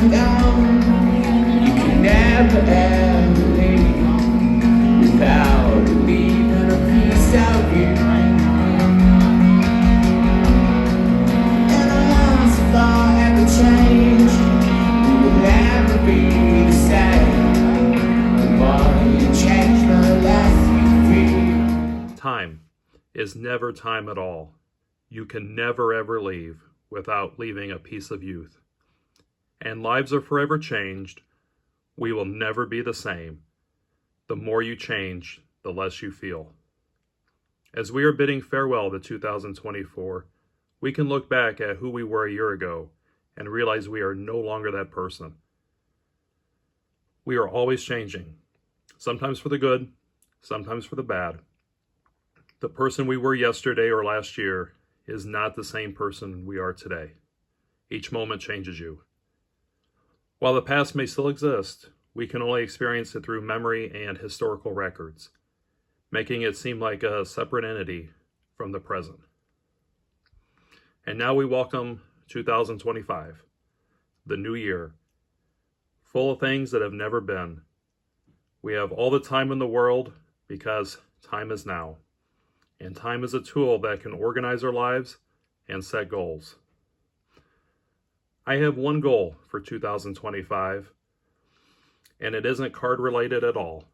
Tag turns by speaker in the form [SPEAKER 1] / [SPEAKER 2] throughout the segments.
[SPEAKER 1] You can never ever leave without leaving a piece of you. And once if I ever change, we will never be the same. The more you change, the less you feel.
[SPEAKER 2] Time is never time at all. You can never ever leave without leaving a piece of youth. And lives are forever changed. We will never be the same. The more you change, the less you feel. As we are bidding farewell to 2024, we can look back at who we were a year ago and realize we are no longer that person. We are always changing, sometimes for the good, sometimes for the bad. The person we were yesterday or last year is not the same person we are today. Each moment changes you. While the past may still exist, we can only experience it through memory and historical records, making it seem like a separate entity from the present. And now we welcome 2025, the new year, full of things that have never been. We have all the time in the world because time is now. And time is a tool that can organize our lives and set goals. I have one goal for 2025, and it isn't card related at all.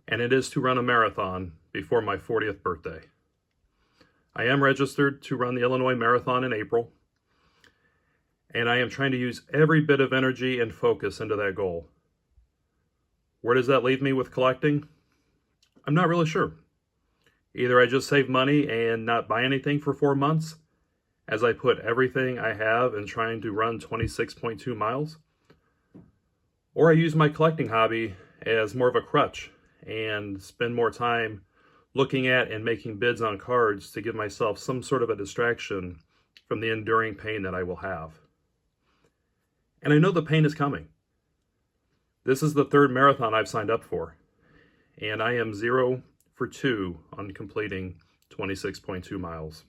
[SPEAKER 2] And it is to run a marathon before my 40th birthday. I am registered to run the Illinois Marathon in April, and I am trying to use every bit of energy and focus into that goal. Where does that leave me with collecting? I'm not really sure. Either I just save money and not buy anything for 4 months, as I put everything I have in trying to run 26.2 miles, or I use my collecting hobby as more of a crutch and spend more time looking at and making bids on cards to give myself some sort of a distraction from the enduring pain that I will have. And I know the pain is coming. This is the third marathon I've signed up for, and I am 0 for 2 on completing 26.2 miles.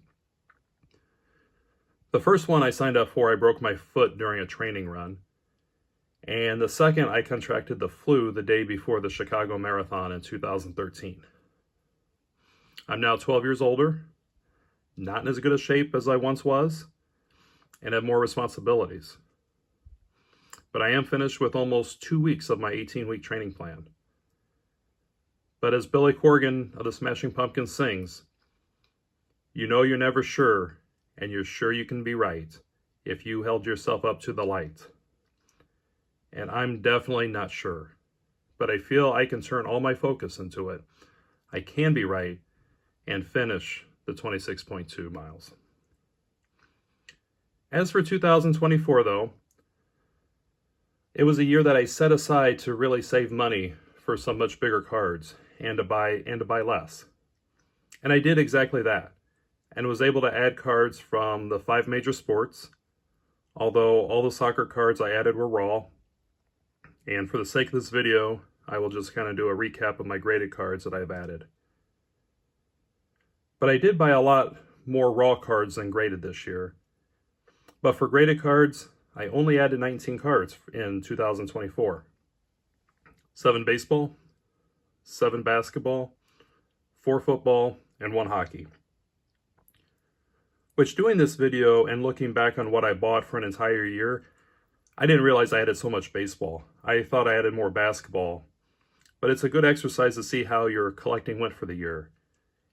[SPEAKER 2] The first one I signed up for, I broke my foot during a training run, and the second I contracted the flu the day before the Chicago Marathon in 2013. I'm now 12 years older, not in as good a shape as I once was, and have more responsibilities. But I am finished with almost 2 weeks of my 18-week training plan. But as Billy Corgan of the Smashing Pumpkins sings, you know you're never sure, and you're sure you can be right if you held yourself up to the light. And I'm definitely not sure, but I feel I can turn all my focus into it. I can be right and finish the 26.2 miles. As for 2024, though, it was a year that I set aside to really save money for some much bigger cards and to buy less. And I did exactly that, and was able to add cards from the 5 major sports, although all the soccer cards I added were raw. And for the sake of this video, I will just kind of do a recap of my graded cards that I've added. But I did buy a lot more raw cards than graded this year. But for graded cards, I only added 19 cards in 2024. 7 baseball, 7 basketball, 4 football, and 1 hockey. Which, doing this video and looking back on what I bought for an entire year, I didn't realize I added so much baseball. I thought I added more basketball. But it's a good exercise to see how your collecting went for the year.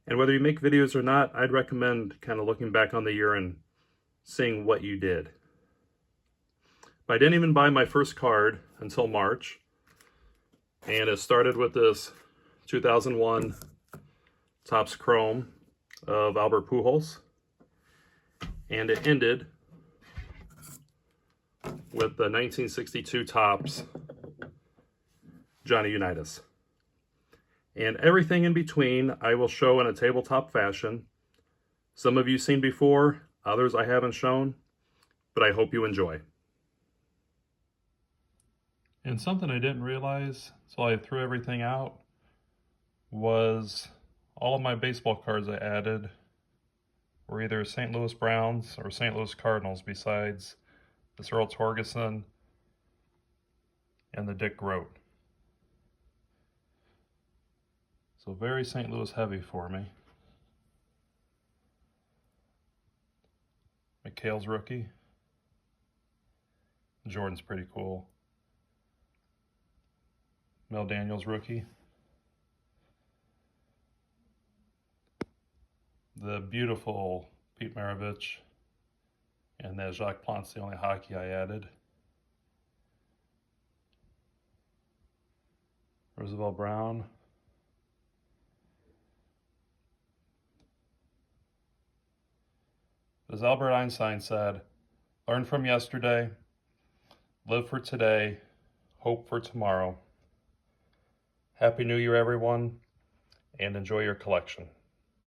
[SPEAKER 2] And whether you make videos or not, I'd recommend kind of looking back on the year and seeing what you did. But I didn't even buy my first card until March. And it started with this 2001 Topps Chrome of Albert Pujols. And it ended with the 1962 Topps Johnny Unitas. And everything in between I will show in a tabletop fashion. Some of you seen before, others I haven't shown, but I hope you enjoy. And something I didn't realize until I threw everything out was All of my baseball cards I added were either St. Louis Browns or St. Louis Cardinals, besides this Earl Torgeson and the Dick Groat. So very St. Louis heavy for me. McHale's rookie. Jordan's pretty cool. Mel Daniels rookie. The beautiful Pete Maravich. And that Jacques Plante's the only hockey I added. Roosevelt Brown. As Albert Einstein said, learn from yesterday, live for today, hope for tomorrow. Happy New Year, everyone, and enjoy your collection.